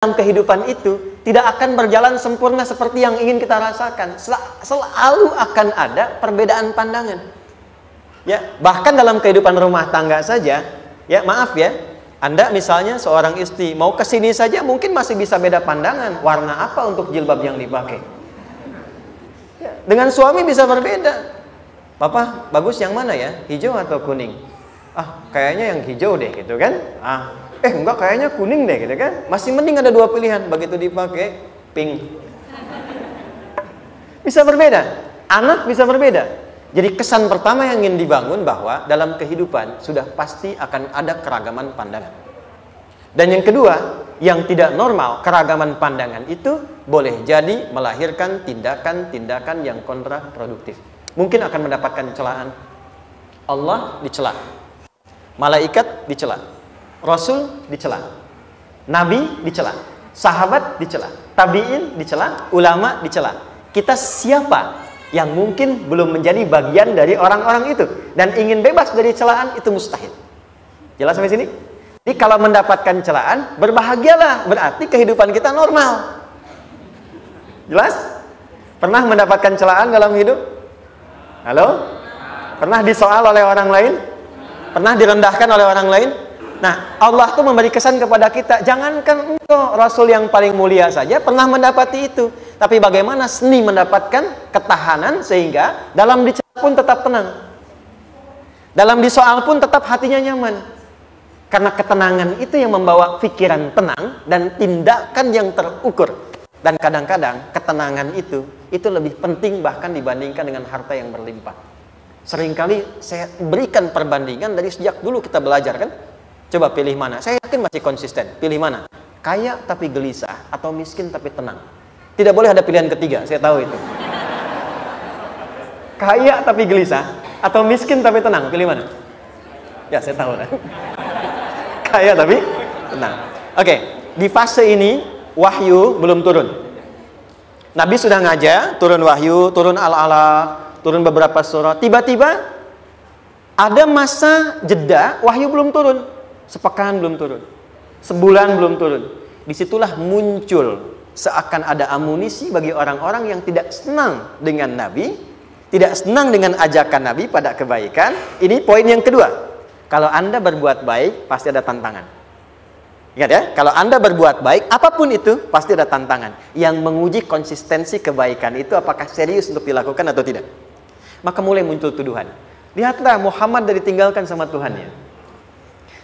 dalam kehidupan itu tidak akan berjalan sempurna seperti yang ingin kita rasakan. Selalu akan ada perbedaan pandangan. Ya, bahkan dalam kehidupan rumah tangga saja, ya maaf ya, Anda misalnya seorang istri mau ke sini saja mungkin masih bisa beda pandangan. Warna apa untuk jilbab yang dipakai? Ya, dengan suami bisa berbeda. Papa, bagus yang mana ya? Hijau atau kuning? Ah, kayaknya yang hijau deh gitu kan? Enggak, kayaknya kuning deh gitu kan? Masih mending ada dua pilihan. Begitu dipakai, pink. Bisa berbeda. Anak bisa berbeda. Jadi kesan pertama yang ingin dibangun bahwa dalam kehidupan sudah pasti akan ada keragaman pandangan. Dan yang kedua, yang tidak normal, keragaman pandangan itu boleh jadi melahirkan tindakan-tindakan yang kontraproduktif. Mungkin akan mendapatkan celaan. Allah dicela, malaikat dicela, Rasul dicela, Nabi dicela, sahabat dicela, tabi'in dicela, ulama dicela. Kita siapa yang mungkin belum menjadi bagian dari orang-orang itu dan ingin bebas dari celaan? Itu mustahil. Jelas sampai sini? Jadi kalau mendapatkan celaan, berbahagialah, berarti kehidupan kita normal. Jelas? Pernah mendapatkan celaan dalam hidup? Halo? Pernah disoal oleh orang lain? Pernah direndahkan oleh orang lain? Nah, Allah tuh memberi kesan kepada kita, jangankan engkau, Rasul yang paling mulia saja pernah mendapati itu. Tapi bagaimana seni mendapatkan ketahanan sehingga dalam dicela pun tetap tenang, dalam disoal pun tetap hatinya nyaman. Karena ketenangan itu yang membawa pikiran tenang dan tindakan yang terukur. Dan kadang-kadang ketenangan itu lebih penting bahkan dibandingkan dengan harta yang berlimpah. Seringkali saya berikan perbandingan dari sejak dulu kita belajar kan. Coba pilih mana? Saya yakin masih konsisten. Pilih mana? Kaya tapi gelisah atau miskin tapi tenang. Tidak boleh ada pilihan ketiga, saya tahu itu. Kaya tapi gelisah atau miskin tapi tenang, pilih mana? Ya, saya tahu. Kaya tapi tenang. Oke, di fase ini wahyu belum turun. Nabi sudah ngajar, turun wahyu, turun al-ala, turun beberapa surah. Tiba-tiba ada masa jeda, wahyu belum turun. Sepekan belum turun. Sebulan belum turun. Disitulah muncul seakan ada amunisi bagi orang-orang yang tidak senang dengan Nabi, tidak senang dengan ajakan Nabi pada kebaikan. Ini poin yang kedua. Kalau Anda berbuat baik, pasti ada tantangan. Ingat ya, kalau Anda berbuat baik, apapun itu, pasti ada tantangan. Yang menguji konsistensi kebaikan itu apakah serius untuk dilakukan atau tidak. Maka mulai muncul tuduhan. Lihatlah, Muhammad dari ditinggalkan sama Tuhannya.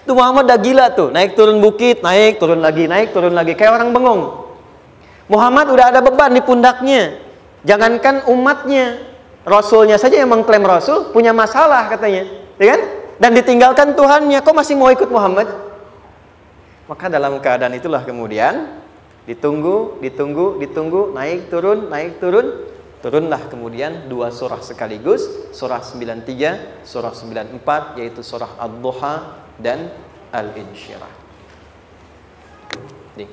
Itu Muhammad udah gila tuh, naik turun bukit, naik turun lagi, kayak orang bengong. Muhammad udah ada beban di pundaknya. Jangankan umatnya, Rasulnya saja yang mengklaim Rasul, punya masalah katanya. Ya kan? Dan ditinggalkan Tuhannya, kok masih mau ikut Muhammad? Maka dalam keadaan itulah kemudian ditunggu, naik turun, turunlah kemudian dua surah sekaligus, surah 93, surah 94, yaitu surah Ad-Duha dan Al-Insyirah. Nih.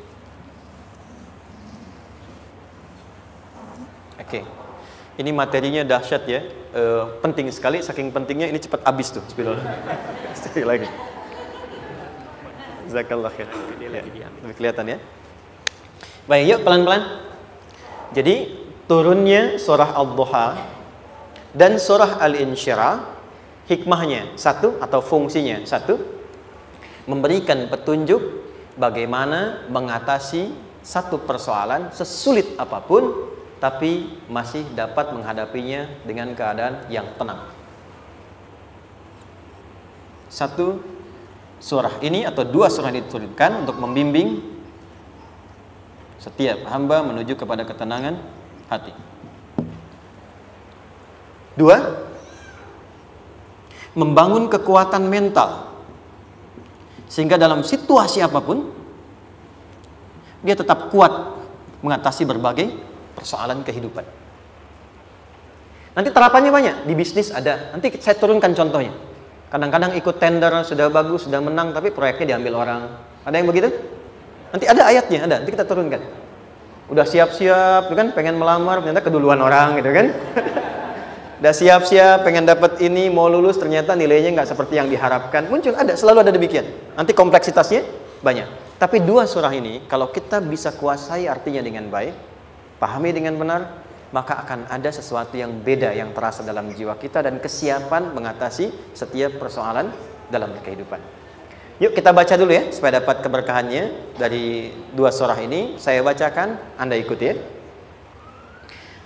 Oke. Ini materinya dahsyat ya. Penting sekali, saking pentingnya ini cepat habis tuh. Bismillah. Sekali lagi. Jazakallah khair. Lebih kelihatan ya. Baik, yuk pelan-pelan. Jadi turunnya surah Ad-Duha dan surah Al-Insyirah, hikmahnya satu atau fungsinya satu, memberikan petunjuk bagaimana mengatasi satu persoalan sesulit apapun, tapi masih dapat menghadapinya dengan keadaan yang tenang. Satu, surah ini atau dua surah ini diturunkan untuk membimbing setiap hamba menuju kepada ketenangan hati. Dua, membangun kekuatan mental sehingga dalam situasi apapun dia tetap kuat mengatasi berbagai persoalan kehidupan. Nanti terapannya banyak, di bisnis ada. Nanti saya turunkan contohnya. Kadang-kadang ikut tender, sudah bagus, sudah menang, tapi proyeknya diambil orang. Ada yang begitu? Nanti ada ayatnya, ada. Nanti kita turunkan. Udah siap-siap, kan? Pengen melamar, ternyata keduluan orang, gitu kan? Udah siap-siap, pengen dapat ini, mau lulus, ternyata nilainya nggak seperti yang diharapkan. Muncul, ada, selalu ada demikian. Nanti kompleksitasnya banyak. Tapi dua surah ini kalau kita bisa kuasai artinya dengan baik, pahami dengan benar, maka akan ada sesuatu yang beda yang terasa dalam jiwa kita dan kesiapan mengatasi setiap persoalan dalam kehidupan. Yuk kita baca dulu ya supaya dapat keberkahannya dari dua surah ini. Saya bacakan, Anda ikuti ya.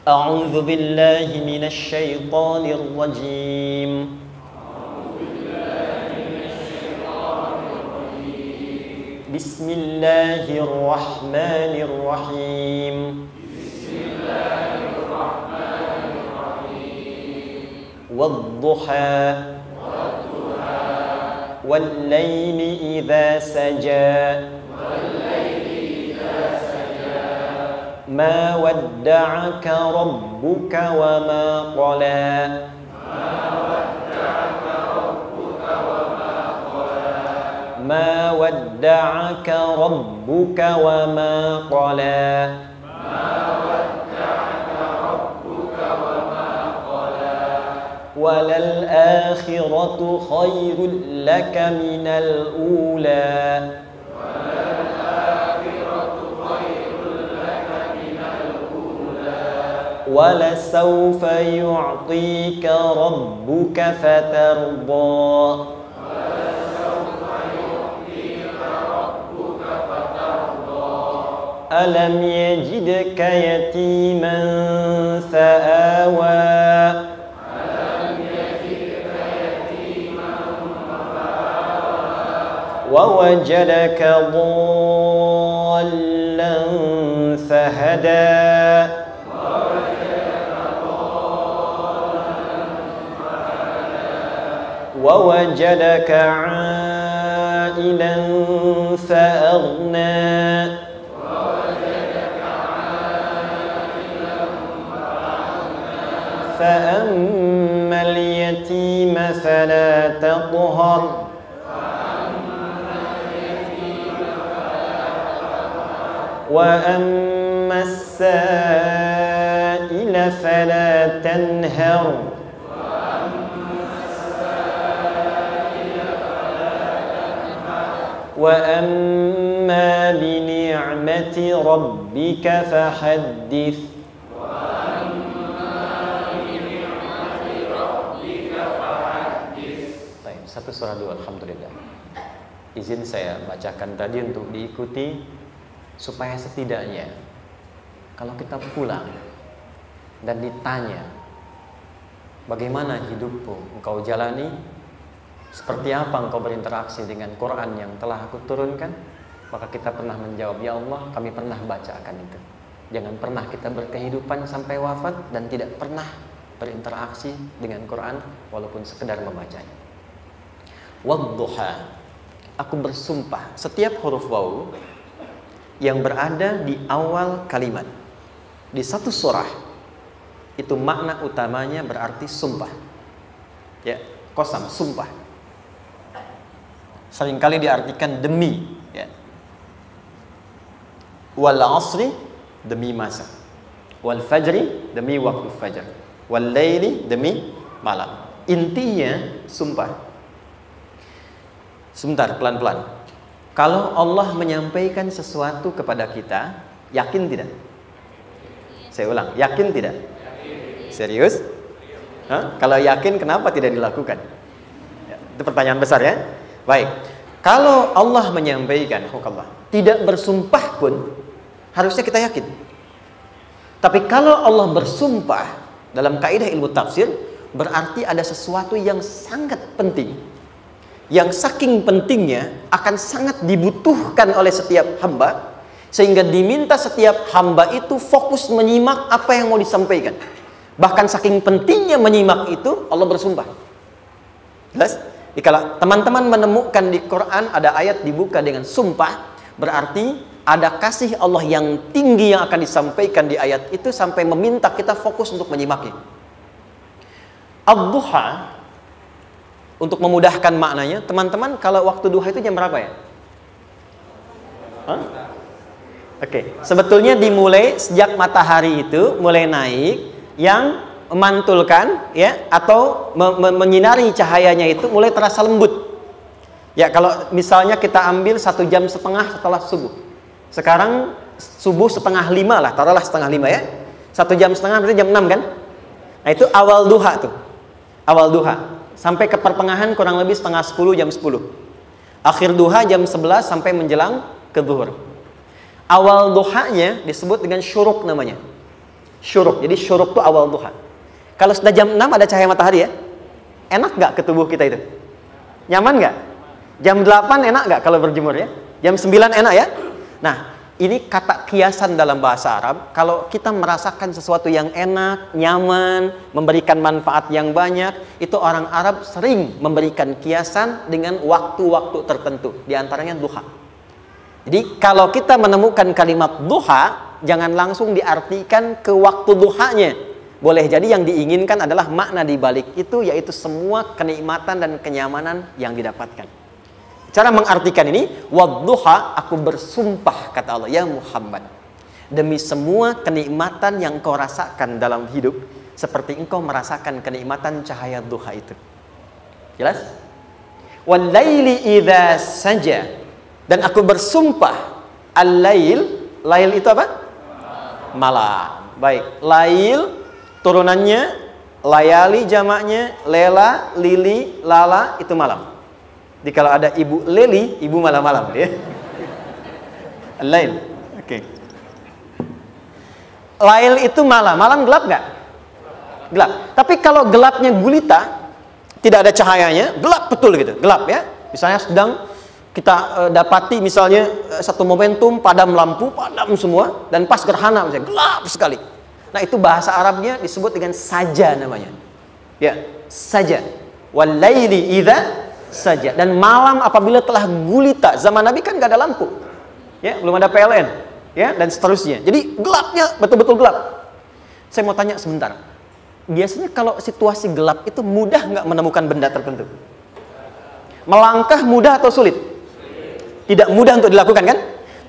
A'udzu billahi minasy syaithanir rajim. Bismillahirrahmanirrahim. Wadduha wal-laili idza saja ma wadda'aka rabbuka wa ma qala ma wadda'aka rabbuka wa ma qala walal akhiratu khairul laka minal ula wala sawfa yu'tika rabbuka fatarda alam yajidka yatiman fa'awa ووجدك ضالا فهدى ووجدك عائلا فأغنى فأما اليتيم فلا تقهر وأما السائل فلا تنهر وأما بنعمة ربك فحدث. Satu surah dua, alhamdulillah. Izin saya bacakan tadi untuk diikuti supaya setidaknya kalau kita pulang dan ditanya bagaimana hidupmu engkau jalani, seperti apa engkau berinteraksi dengan Quran yang telah aku turunkan, maka kita pernah menjawab, ya Allah kami pernah baca akan itu. Jangan pernah kita berkehidupan sampai wafat dan tidak pernah berinteraksi dengan Quran walaupun sekedar membacanya. Wadduha, aku bersumpah, setiap huruf waw yang berada di awal kalimat di satu surah itu makna utamanya berarti sumpah. Ya, qasam, sumpah. Seringkali diartikan demi, ya. Wal asri, demi masa. Wal fajri, demi waktu fajar. Wal laili, demi malam. Intinya sumpah. Sebentar, pelan-pelan. Kalau Allah menyampaikan sesuatu kepada kita, yakin tidak? Saya ulang, yakin tidak? Serius? Hah? Kalau yakin, kenapa tidak dilakukan? Ya, itu pertanyaan besar ya. Baik, kalau Allah menyampaikan, tidak bersumpah pun, harusnya kita yakin. Tapi kalau Allah bersumpah, dalam kaidah ilmu tafsir, berarti ada sesuatu yang sangat penting, yang saking pentingnya akan sangat dibutuhkan oleh setiap hamba, sehingga diminta setiap hamba itu fokus menyimak apa yang mau disampaikan. Bahkan saking pentingnya menyimak itu, Allah bersumpah. Jelas? Kalau teman-teman menemukan di Quran ada ayat dibuka dengan sumpah, berarti ada kasih Allah yang tinggi yang akan disampaikan di ayat itu sampai meminta kita fokus untuk menyimaknya. Ad-duha, untuk memudahkan maknanya, teman-teman kalau waktu duha itu jam berapa ya? Oke, sebetulnya dimulai sejak matahari itu mulai naik, yang memantulkan ya atau menyinari cahayanya itu mulai terasa lembut. Ya, kalau misalnya kita ambil 1,5 jam setelah subuh. Sekarang subuh 4:30 lah, taruhlah 4:30 ya. 1,5 jam berarti jam 6 kan? Nah, itu awal duha tuh. Awal duha. Sampai ke pertengahan kurang lebih 9:30, jam 10. Akhir duha jam 11 sampai menjelang ke zuhur. Awal duhanya disebut dengan syuruk namanya. Syuruk. Jadi syuruk itu awal duha. Kalau sudah jam 6 ada cahaya matahari ya. Enak nggak ke tubuh kita itu? Nyaman nggak? Jam 8 enak nggak kalau berjemur ya? Jam 9 enak ya? Nah, ini kata kiasan dalam bahasa Arab. Kalau kita merasakan sesuatu yang enak, nyaman, memberikan manfaat yang banyak, itu orang Arab sering memberikan kiasan dengan waktu-waktu tertentu. Di antaranya duha. Jadi kalau kita menemukan kalimat duha, jangan langsung diartikan ke waktu duhanya. Boleh jadi yang diinginkan adalah makna di balik itu, yaitu semua kenikmatan dan kenyamanan yang didapatkan. Cara mengartikan ini, wadduha, aku bersumpah, kata Allah, ya Muhammad, demi semua kenikmatan yang kau rasakan dalam hidup, seperti engkau merasakan kenikmatan cahaya duha itu. Jelas? Wal-laili idza saja, dan aku bersumpah, al-lail, lail itu apa? Malam. Baik, lail turunannya, layali jamaknya, lela, lili, lala, itu malam. Jadi kalau ada ibu leli, ibu malam-malam ya. Lail. Oke. Lail itu malam. Malam gelap nggak? Gelap. Tapi kalau gelapnya gulita, tidak ada cahayanya, gelap betul gitu. Gelap ya. Misalnya sedang kita dapati misalnya satu momentum padam lampu, padam semua, dan pas gerhana misalnya gelap sekali. Nah, itu bahasa Arabnya disebut dengan saja namanya. Ya, saja. Wal laili idza saja. Dan malam apabila telah gulita. Zaman Nabi kan gak ada lampu ya, belum ada PLN ya, dan seterusnya. Jadi gelapnya betul-betul gelap. Saya mau tanya sebentar, biasanya kalau situasi gelap itu mudah nggak menemukan benda tertentu? Melangkah mudah atau sulit? Tidak mudah untuk dilakukan kan?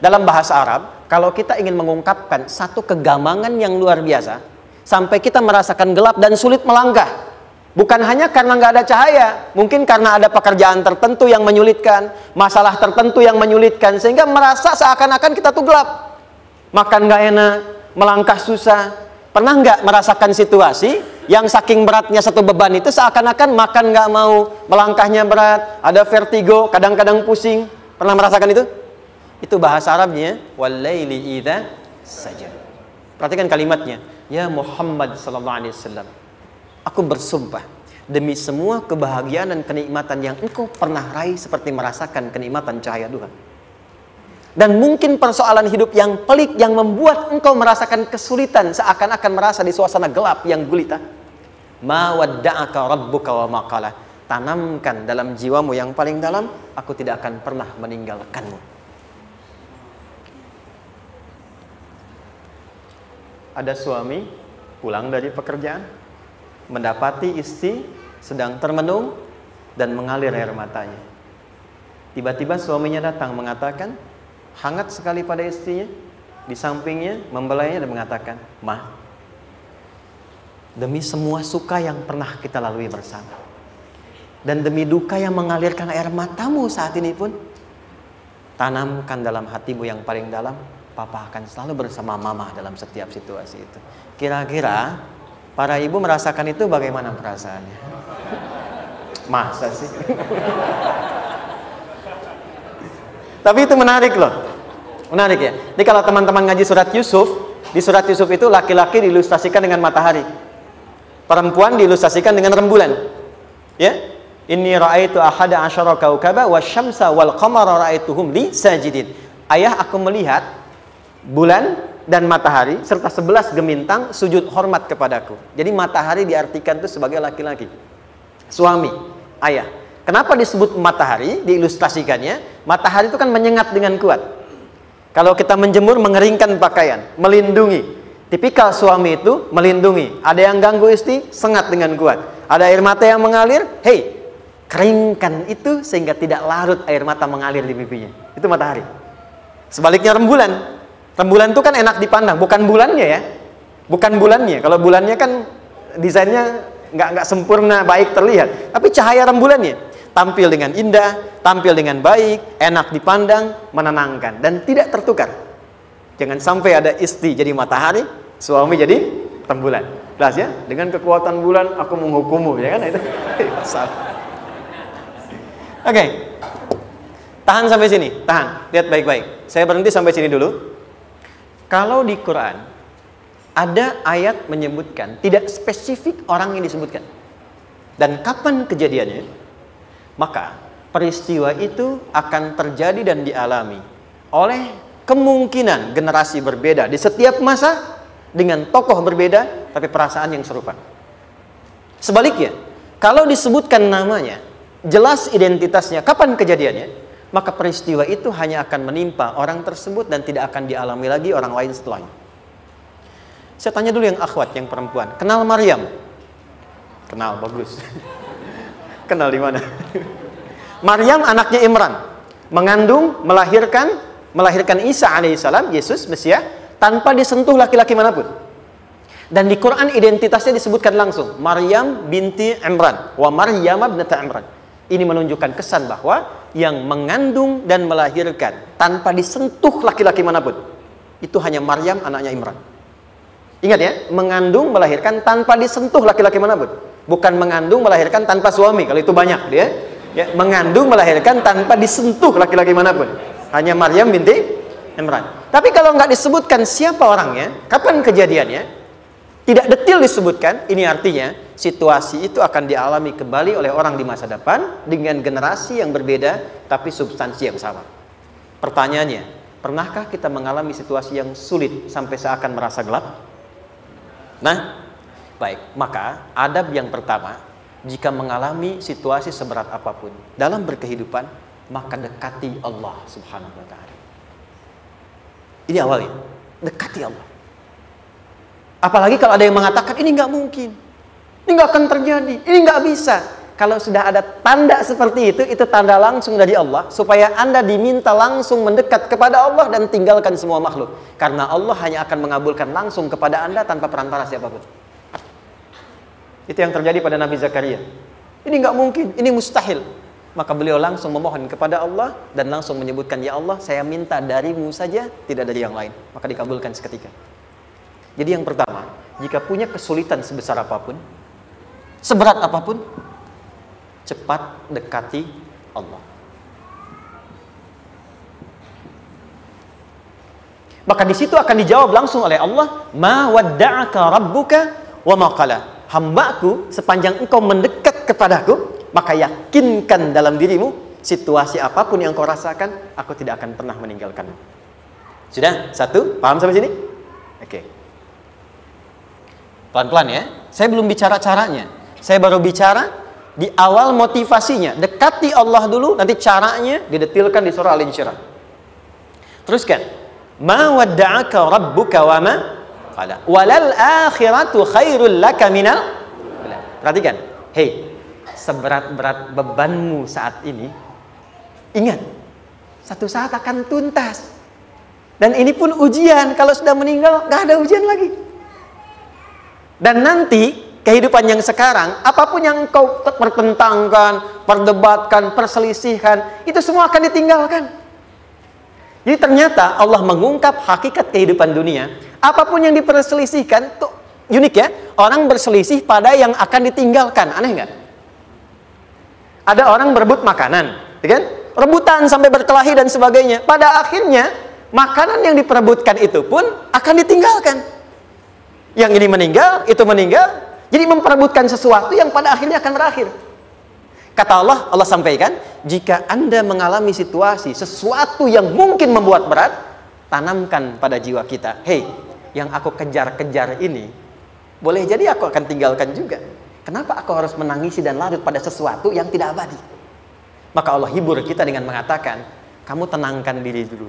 Dalam bahasa Arab, kalau kita ingin mengungkapkan satu kegamangan yang luar biasa, sampai kita merasakan gelap dan sulit melangkah, bukan hanya karena nggak ada cahaya, mungkin karena ada pekerjaan tertentu yang menyulitkan, masalah tertentu yang menyulitkan, sehingga merasa seakan-akan kita tuh gelap. Makan nggak enak, melangkah susah. Pernah nggak merasakan situasi yang saking beratnya satu beban itu seakan-akan makan nggak mau, melangkahnya berat, ada vertigo, kadang-kadang pusing. Pernah merasakan itu? Itu bahasa Arabnya, wal-laili idza saja. Perhatikan kalimatnya, ya Muhammad sallallahu alaihi wasallam, aku bersumpah demi semua kebahagiaan dan kenikmatan yang engkau pernah raih seperti merasakan kenikmatan cahaya duha. Dan mungkin persoalan hidup yang pelik yang membuat engkau merasakan kesulitan seakan-akan merasa di suasana gelap yang gulita. Ma wadda'aka rabbuka wa ma qala. Tanamkan dalam jiwamu yang paling dalam, aku tidak akan pernah meninggalkanmu. Ada suami pulang dari pekerjaan, mendapati istri sedang termenung dan mengalir air matanya. Tiba-tiba suaminya datang mengatakan, hangat sekali pada istrinya, di sampingnya, membelainya dan mengatakan, "Ma, demi semua suka yang pernah kita lalui bersama, dan demi duka yang mengalirkan air matamu saat ini pun, tanamkan dalam hatimu yang paling dalam, Papa akan selalu bersama Mama dalam setiap situasi itu." Kira-kira para ibu merasakan itu bagaimana perasaannya? Masa sih? Tapi itu menarik loh. Menarik ya. Jadi kalau teman-teman ngaji surat Yusuf, di surat Yusuf itu laki-laki diilustrasikan dengan matahari, perempuan diilustrasikan dengan rembulan. Ya. Inni ra'aitu ahada asyara kaukaba wasyamsa wal qamara ra'aituhum li sajidin. Ayah, aku melihat bulan dan matahari serta 11 gemintang sujud hormat kepadaku. Jadi matahari diartikan itu sebagai laki-laki, suami, ayah. Kenapa disebut matahari? Diilustrasikannya, matahari itu kan menyengat dengan kuat. Kalau kita menjemur, mengeringkan pakaian, melindungi. Tipikal suami itu melindungi. Ada yang ganggu istri, sengat dengan kuat. Ada air mata yang mengalir, hei, keringkan itu sehingga tidak larut air mata mengalir di pipinya. Itu matahari. Sebaliknya rembulan. Rembulan itu kan enak dipandang, bukan bulannya ya. Bukan bulannya. Kalau bulannya kan desainnya nggak sempurna, baik terlihat. Tapi cahaya rembulannya. tampil dengan indah, tampil dengan baik, enak dipandang, menenangkan, dan tidak tertukar. Jangan sampai ada istri jadi matahari, suami jadi rembulan. Jelas ya? Dengan kekuatan bulan aku menghukummu, ya kan? Itu salah. Oke. Tahan sampai sini, tahan. Lihat baik-baik. Saya berhenti sampai sini dulu. Kalau di Quran ada ayat menyebutkan, tidak spesifik orang yang disebutkan dan kapan kejadiannya, maka peristiwa itu akan terjadi dan dialami oleh kemungkinan generasi berbeda di setiap masa dengan tokoh berbeda tapi perasaan yang serupa. Sebaliknya, kalau disebutkan namanya, jelas identitasnya, kapan kejadiannya, maka peristiwa itu hanya akan menimpa orang tersebut dan tidak akan dialami lagi orang lain setelahnya. Saya tanya dulu yang akhwat, yang perempuan, kenal Maryam? Kenal, bagus. Kenal di mana? Maryam anaknya Imran, mengandung, melahirkan Isa alaihissalam, Yesus Mesias, tanpa disentuh laki-laki manapun. Dan di Quran identitasnya disebutkan langsung, Maryam binti Imran, wa Maryam ibnata Imran. Ini menunjukkan kesan bahwa yang mengandung dan melahirkan tanpa disentuh laki-laki manapun, itu hanya Maryam anaknya Imran. Ingat ya, mengandung, melahirkan tanpa disentuh laki-laki manapun. Bukan mengandung, melahirkan tanpa suami, kalau itu banyak dia. Ya, mengandung, melahirkan tanpa disentuh laki-laki manapun. Hanya Maryam binti Imran. Tapi kalau nggak disebutkan siapa orangnya, kapan kejadiannya, tidak detail disebutkan, ini artinya situasi itu akan dialami kembali oleh orang di masa depan dengan generasi yang berbeda tapi substansi yang sama. Pertanyaannya, pernahkah kita mengalami situasi yang sulit sampai seakan merasa gelap? Nah, baik, maka adab yang pertama, jika mengalami situasi seberat apapun dalam berkehidupan, maka dekati Allah Subhanahu wa ta'ala. Ini awalnya, dekati Allah. Apalagi kalau ada yang mengatakan ini nggak mungkin, ini nggak akan terjadi, ini nggak bisa. Kalau sudah ada tanda seperti itu tanda langsung dari Allah supaya Anda diminta langsung mendekat kepada Allah dan tinggalkan semua makhluk. Karena Allah hanya akan mengabulkan langsung kepada Anda tanpa perantara siapapun. Itu yang terjadi pada Nabi Zakaria. Ini nggak mungkin, ini mustahil. Maka beliau langsung memohon kepada Allah dan langsung menyebutkan, ya Allah, saya minta darimu saja, tidak dari yang lain. Maka dikabulkan seketika. Jadi yang pertama, jika punya kesulitan sebesar apapun, seberat apapun, cepat dekati Allah. Maka di situ akan dijawab langsung oleh Allah, ma wadda'aka rabbuka wa ma qala. Hambaku, sepanjang engkau mendekat kepadaku, maka yakinkan dalam dirimu, situasi apapun yang kau rasakan, aku tidak akan pernah meninggalkanmu. Sudah? Satu? Paham sampai sini? Oke. Pelan-pelan ya. Saya belum bicara caranya. Saya baru bicara di awal motivasinya. Dekati Allah dulu, nanti caranya didetilkan di surah Al-Insyirah. Teruskan. Ma wadda'aka rabbuka wa ma qala. Walal akhiratu khairul laka minal. Perhatikan. Hei, seberat-berat bebanmu saat ini, ingat, satu saat akan tuntas. Dan ini pun ujian. Kalau sudah meninggal, gak ada ujian lagi. Dan nanti kehidupan yang sekarang, apapun yang kau pertentangkan, perdebatkan, perselisihkan, itu semua akan ditinggalkan. Jadi ternyata Allah mengungkap hakikat kehidupan dunia. Apapun yang diperselisihkan, tuh unik ya. Orang berselisih pada yang akan ditinggalkan. Aneh nggak? Ada orang berebut makanan, ya kan? Rebutan sampai berkelahi dan sebagainya. Pada akhirnya makanan yang diperebutkan itu pun akan ditinggalkan. Yang ini meninggal, itu meninggal. Jadi memperebutkan sesuatu yang pada akhirnya akan berakhir. Kata Allah, Allah sampaikan, jika Anda mengalami situasi, sesuatu yang mungkin membuat berat, tanamkan pada jiwa kita, hei, yang aku kejar-kejar ini, boleh jadi aku akan tinggalkan juga. Kenapa aku harus menangisi dan larut pada sesuatu yang tidak abadi? Maka Allah hibur kita dengan mengatakan, kamu tenangkan diri dulu.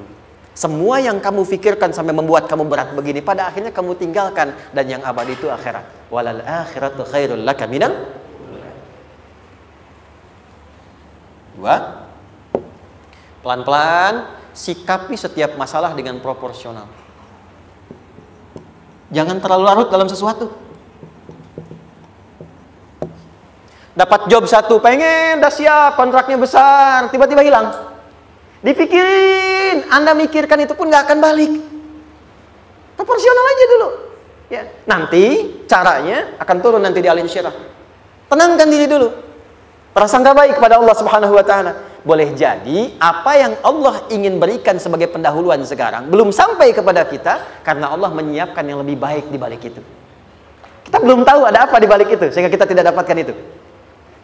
Semua yang kamu pikirkan sampai membuat kamu berat begini, pada akhirnya kamu tinggalkan. Dan yang abadi itu akhirat. Walal akhiratu khairul laka minal. Dua, pelan-pelan sikapi setiap masalah dengan proporsional. Jangan terlalu larut dalam sesuatu. Dapat job satu, pengen, udah siap, kontraknya besar, tiba-tiba hilang. Dipikirin, Anda mikirkan itu pun nggak akan balik. Proporsional aja dulu. Ya, nanti caranya akan turun nanti di alim syirah. Tenangkan diri dulu. Prasangka baik kepada Allah Subhanahu wa taala. Boleh jadi apa yang Allah ingin berikan sebagai pendahuluan sekarang belum sampai kepada kita karena Allah menyiapkan yang lebih baik di balik itu. Kita belum tahu ada apa di balik itu sehingga kita tidak dapatkan itu.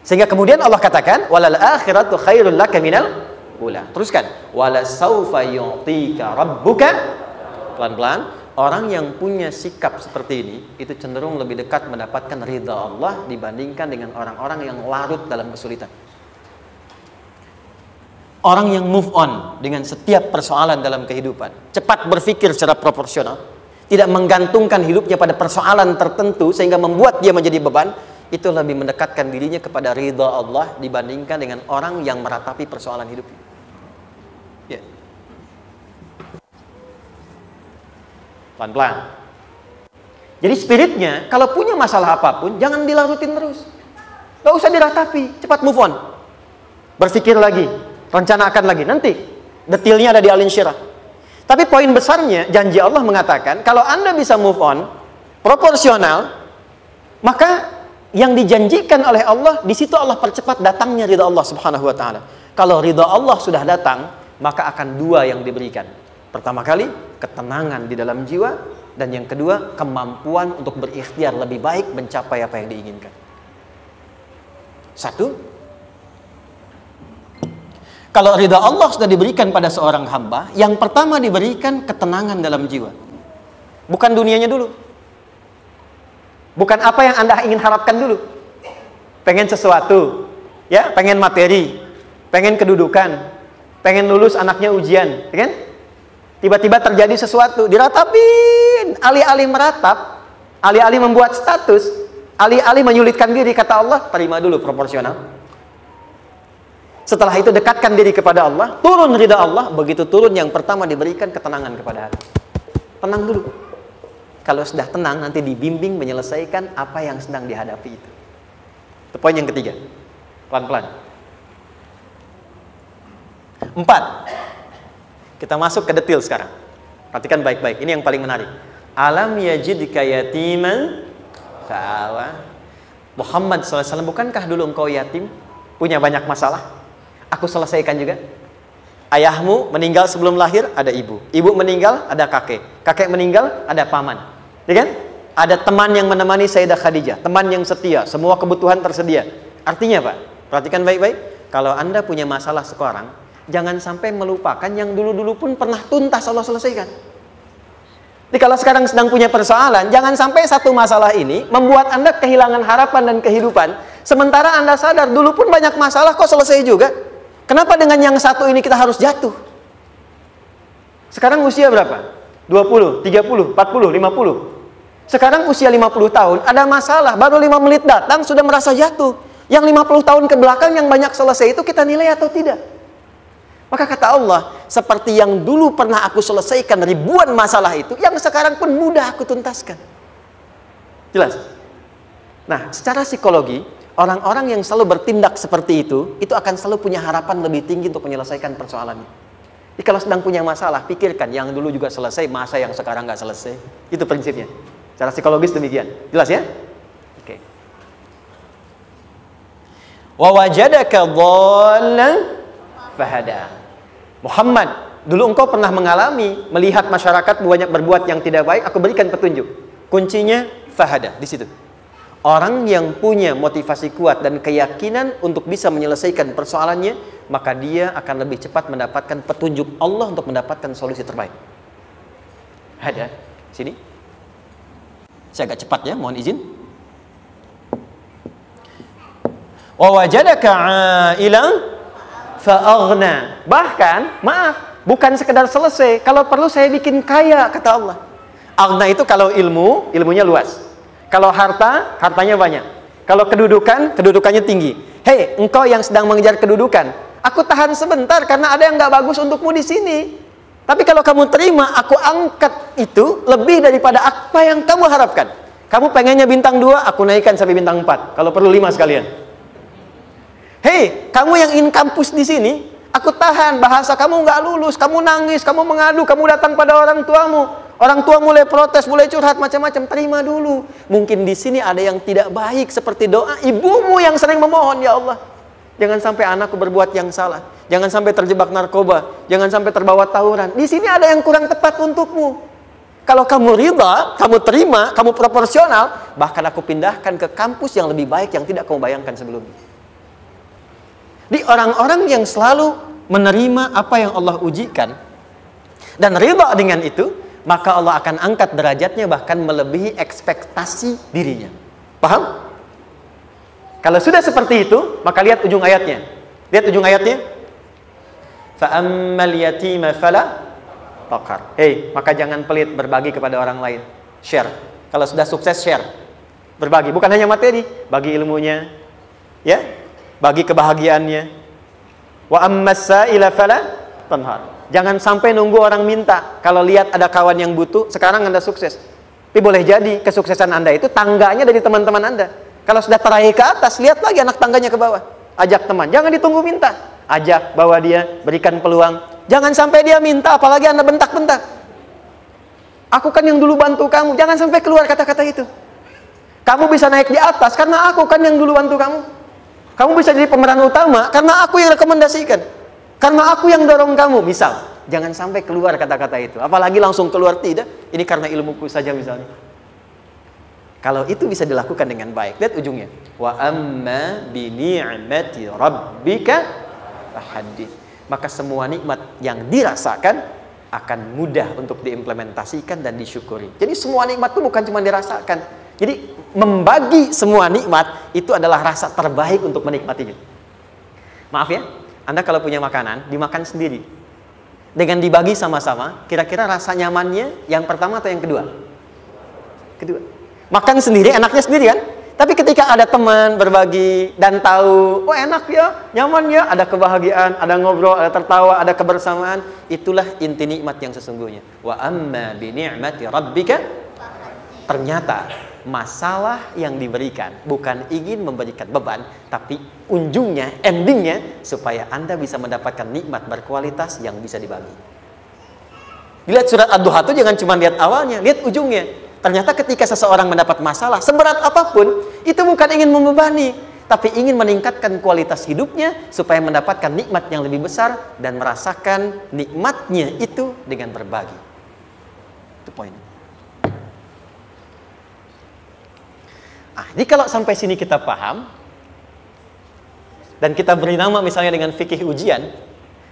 Sehingga kemudian Allah katakan walal akhiratu khairul laka minal ula. Teruskan wala saufa yu'tika rabbuka. Pelan-pelan, orang yang punya sikap seperti ini itu cenderung lebih dekat mendapatkan ridha Allah dibandingkan dengan orang-orang yang larut dalam kesulitan. Orang yang move on dengan setiap persoalan dalam kehidupan, cepat berpikir secara proporsional, tidak menggantungkan hidupnya pada persoalan tertentu sehingga membuat dia menjadi beban, itu lebih mendekatkan dirinya kepada ridha Allah dibandingkan dengan orang yang meratapi persoalan hidupnya. Ya. Pelan-pelan. Jadi spiritnya, kalau punya masalah apapun, jangan dilarutin terus. Gak usah diratapi, cepat move on. Berpikir lagi, rencanakan lagi. Nanti, detailnya ada di Al Insyirah. Tapi poin besarnya, janji Allah mengatakan, kalau Anda bisa move on, proporsional, maka yang dijanjikan oleh Allah, di situ Allah percepat datangnya ridha Allah Subhanahu wa taala. Kalau ridha Allah sudah datang, maka akan dua yang diberikan. Pertama kali, ketenangan di dalam jiwa, dan yang kedua, kemampuan untuk berikhtiar lebih baik mencapai apa yang diinginkan. Satu, kalau ridha Allah sudah diberikan pada seorang hamba, yang pertama diberikan ketenangan dalam jiwa. Bukan dunianya dulu. Bukan apa yang Anda ingin harapkan dulu. Pengen sesuatu, ya, pengen materi, pengen kedudukan, pengen lulus anaknya ujian, ya kan? Tiba-tiba terjadi sesuatu, diratapin, alih-alih meratap, alih-alih membuat status, alih-alih menyulitkan diri, kata Allah, terima dulu proporsional. Setelah itu dekatkan diri kepada Allah, turun ridha Allah, begitu turun yang pertama diberikan ketenangan kepada hati. Tenang dulu. Kalau sudah tenang, nanti dibimbing menyelesaikan apa yang sedang dihadapi itu. Itu poin yang ketiga. Pelan-pelan. 4. Kita masuk ke detail sekarang. Perhatikan baik-baik. Ini yang paling menarik. Alam yajidka yatiman fa'awa. Muhammad SAW, bukankah dulu engkau yatim? Punya banyak masalah? Aku selesaikan juga. Ayahmu meninggal sebelum lahir, ada ibu. Ibu meninggal, ada kakek. Kakek meninggal, ada paman. Ya kan? Ada teman yang menemani Sayyidah Khadijah, teman yang setia, semua kebutuhan tersedia. Artinya Pak, perhatikan baik-baik. Kalau Anda punya masalah sekarang, jangan sampai melupakan yang dulu-dulu pun pernah tuntas Allah selesaikan. Jadi kalau sekarang sedang punya persoalan, jangan sampai satu masalah ini membuat Anda kehilangan harapan dan kehidupan. Sementara Anda sadar, dulu pun banyak masalah kok selesai juga. Kenapa dengan yang satu ini kita harus jatuh? Sekarang usia berapa? 20, 30, 40, 50. Sekarang usia 50 tahun, ada masalah, baru 5 menit datang, sudah merasa jatuh. Yang 50 tahun ke belakang yang banyak selesai itu kita nilai atau tidak? Maka kata Allah, seperti yang dulu pernah aku selesaikan ribuan masalah itu, yang sekarang pun mudah aku tuntaskan. Jelas? Nah, secara psikologi, orang-orang yang selalu bertindak seperti itu akan selalu punya harapan lebih tinggi untuk menyelesaikan persoalannya. Jadi kalau sedang punya masalah, pikirkan yang dulu juga selesai, masa yang sekarang nggak selesai. Itu prinsipnya. Secara psikologis demikian. Jelas ya? Oke. Wa wajadaka dhallan fahada. Muhammad, dulu engkau pernah mengalami melihat masyarakat banyak berbuat yang tidak baik, aku berikan petunjuk. Kuncinya fahada di situ. Orang yang punya motivasi kuat dan keyakinan untuk bisa menyelesaikan persoalannya, maka dia akan lebih cepat mendapatkan petunjuk Allah untuk mendapatkan solusi terbaik. Ada sini. Saya agak cepat ya, mohon izin. Wa wajadaka 'ailan fa'aghna. Bahkan, maaf, bukan sekedar selesai, kalau perlu saya bikin kaya, kata Allah. Aghna itu kalau ilmu, ilmunya luas. Kalau harta, hartanya banyak. Kalau kedudukan, kedudukannya tinggi. Hei, engkau yang sedang mengejar kedudukan, aku tahan sebentar karena ada yang nggak bagus untukmu di sini. Tapi kalau kamu terima, aku angkat itu lebih daripada apa yang kamu harapkan. Kamu pengennya bintang 2, aku naikkan sampai bintang 4. Kalau perlu 5 sekalian. Hei, kamu yang ingin kampus di sini, aku tahan, bahasa kamu nggak lulus, kamu nangis, kamu mengadu, kamu datang pada orang tuamu. Orang tua mulai protes, mulai curhat, macam-macam. Terima dulu. Mungkin di sini ada yang tidak baik, seperti doa ibumu yang sering memohon, ya Allah, jangan sampai anakku berbuat yang salah. Jangan sampai terjebak narkoba. Jangan sampai terbawa tawuran. Di sini ada yang kurang tepat untukmu. Kalau kamu ridha, kamu terima, kamu proporsional, bahkan aku pindahkan ke kampus yang lebih baik yang tidak kamu bayangkan sebelumnya. Di orang-orang yang selalu menerima apa yang Allah ujikan dan ridha dengan itu, maka Allah akan angkat derajatnya bahkan melebihi ekspektasi dirinya. Paham? Kalau sudah seperti itu, maka lihat ujung ayatnya. Lihat ujung ayatnya. Fa'ammal yatima fala taqhar. Hei, maka jangan pelit berbagi kepada orang lain. Share. Kalau sudah sukses, share. Berbagi, bukan hanya materi, bagi ilmunya, ya, bagi kebahagiaannya. Wa ammas sa'ila fala tanhar. Jangan sampai nunggu orang minta. Kalau lihat ada kawan yang butuh, sekarang Anda sukses. Tapi boleh jadi kesuksesan Anda itu tangganya dari teman-teman Anda. Kalau sudah teraih ke atas, lihat lagi anak tangganya ke bawah. Ajak teman, jangan ditunggu minta. Ajak, bawa dia, berikan peluang. Jangan sampai dia minta, apalagi Anda bentak-bentak. Aku kan yang dulu bantu kamu. Jangan sampai keluar kata-kata itu. Kamu bisa naik di atas karena aku kan yang dulu bantu kamu. Kamu bisa jadi pemeran utama karena aku yang rekomendasikan. Karena aku yang dorong kamu, misal. Jangan sampai keluar kata-kata itu. Apalagi langsung keluar, tidak. Ini karena ilmuku saja misalnya. Kalau itu bisa dilakukan dengan baik. Lihat ujungnya. Wa amma bi ni'mati rabbika fahaddits. Maka semua nikmat yang dirasakan akan mudah untuk diimplementasikan dan disyukuri. Jadi semua nikmat itu bukan cuma dirasakan. Jadi membagi semua nikmat itu adalah rasa terbaik untuk menikmatinya. Maaf ya, Anda kalau punya makanan, dimakan sendiri. Dengan dibagi sama-sama, kira-kira rasa nyamannya yang pertama atau yang kedua? Kedua. Makan sendiri, enaknya sendiri kan? Tapi ketika ada teman berbagi dan tahu, oh enak ya, nyaman ya, ada kebahagiaan, ada ngobrol, ada tertawa, ada kebersamaan, itulah inti nikmat yang sesungguhnya. Wa amma bi ni'mati rabbika. Ternyata masalah yang diberikan bukan ingin memberikan beban, tapi ujungnya, endingnya supaya Anda bisa mendapatkan nikmat berkualitas yang bisa dibagi. Lihat surat Ad-Duha itu jangan cuma lihat awalnya, lihat ujungnya. Ternyata ketika seseorang mendapat masalah seberat apapun, itu bukan ingin membebani, tapi ingin meningkatkan kualitas hidupnya supaya mendapatkan nikmat yang lebih besar dan merasakan nikmatnya itu dengan berbagi. Itu poinnya. Jadi kalau sampai sini kita paham dan kita beri nama misalnya dengan fikih ujian,